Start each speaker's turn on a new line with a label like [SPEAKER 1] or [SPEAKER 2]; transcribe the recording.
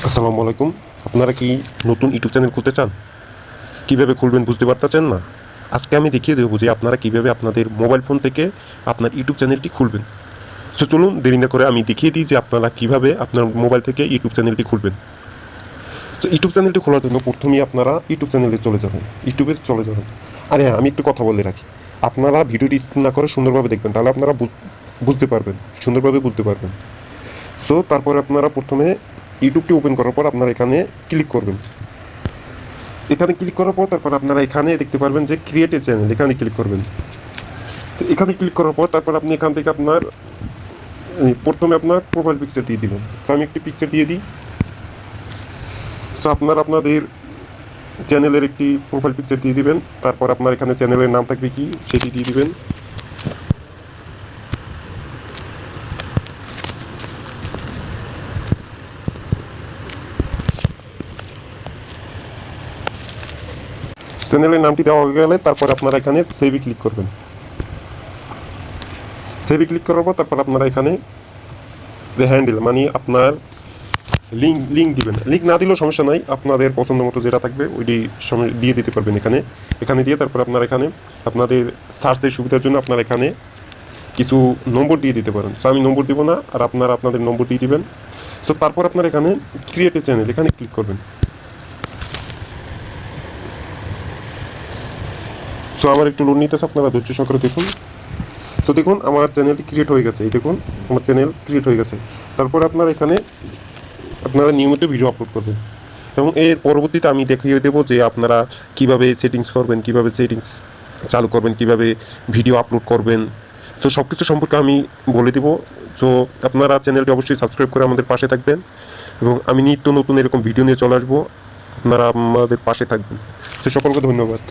[SPEAKER 1] আসসালামু আলাইকুম। আপনারা কি নতুন ইউটিউব চ্যানেল খুলতে চান? কীভাবে খুলবেন বুঝতে পারতেছেন না? আজকে আমি দেখিয়ে দেবো যে আপনারা কীভাবে আপনাদের মোবাইল ফোন থেকে আপনার ইউটিউব চ্যানেলটি খুলবেন। সো চলুন দেরি না করে আমি দেখিয়ে দিই যে আপনারা কীভাবে আপনার মোবাইল থেকে ইউটিউব চ্যানেলটি খুলবেন। তো ইউটিউব চ্যানেলটি খোলার জন্য প্রথমেই আপনারা ইউটিউব চ্যানেলে চলে যাবেন, ইউটিউবে চলে যাবেন। আর হ্যাঁ, আমি একটু কথা বলে রাখি, আপনারা ভিডিওটি স্কিপ না করে সুন্দরভাবে দেখবেন, তাহলে আপনারা বুঝতে পারবেন, সুন্দরভাবে বুঝতে পারবেন। সো তারপরে আপনারা প্রথমে ইউটিউবটি ওপেন করার পর আপনারা এখানে ক্লিক করবেন। এখানে ক্লিক করার পর তারপর আপনারা এখানে দেখতে পারবেন যে ক্রিয়েট এ চ্যানেল, এখানে ক্লিক করবেন। তো এখানে ক্লিক করার পর তারপর আপনি এখান থেকে আপনার প্রথমে আপনার প্রোফাইল পিকচার দিয়ে দিবেন। তো আমি একটি পিকচার দিয়ে দিই। তো আপনারা আপনাদের চ্যানেলের একটি প্রোফাইল পিকচার দিয়ে দিবেন। তারপর আপনার এখানে চ্যানেলের নাম থাকবে কি সেটি দিয়ে দিবেন। চ্যানেলের নামটি দেওয়া হয়ে গেলে তারপর আপনারা এখানে সেভে ক্লিক করবেন। সেভে ক্লিক করার পর তারপর আপনারা এখানে যে হ্যান্ডেল মানে আপনার লিঙ্ক দিবেন। লিঙ্ক না দিলেও সমস্যা নাই, আপনাদের পছন্দ মতো যেটা থাকবে ওইটি দিয়ে দিতে পারবেন। এখানে দিয়ে তারপর আপনার এখানে আপনাদের সার্চের সুবিধার জন্য আপনার এখানে কিছু নম্বর দিয়ে দিতে পারেন। সো আমি নম্বর দিব না, আর আপনারা আপনাদের নম্বর দিয়ে দিবেন। সো তারপর আপনার এখানে ক্রিয়েট এ চ্যানেল, এখানে ক্লিক করবেন। সো আমার একটু লোড নিতেছে, আপনারা ধৈর্য সহকারে দেখুন। তো দেখুন আমার চ্যানেলটি ক্রিয়েট হয়ে গেছে, এই দেখুন আমার চ্যানেল ক্রিয়েট হয়ে গেছে। তারপর আপনারা এখানে আপনারা নিয়মিত ভিডিও আপলোড করবেন, এবং এর পরবর্তীতে আমি দেখিয়ে দেবো যে আপনারা কিভাবে সেটিংস করবেন, কিভাবে সেটিংস চালু করবেন, কিভাবে ভিডিও আপলোড করবেন। তো সব কিছু সম্পর্কে আমি বলে দেবো। তো আপনারা চ্যানেলটি অবশ্যই সাবস্ক্রাইব করে আমাদের পাশে থাকবেন, এবং আমি নিত্য নতুন এরকম ভিডিও নিয়ে চলে আসবো, আপনারা আমাদের পাশে থাকবেন। তো সকলকে ধন্যবাদ।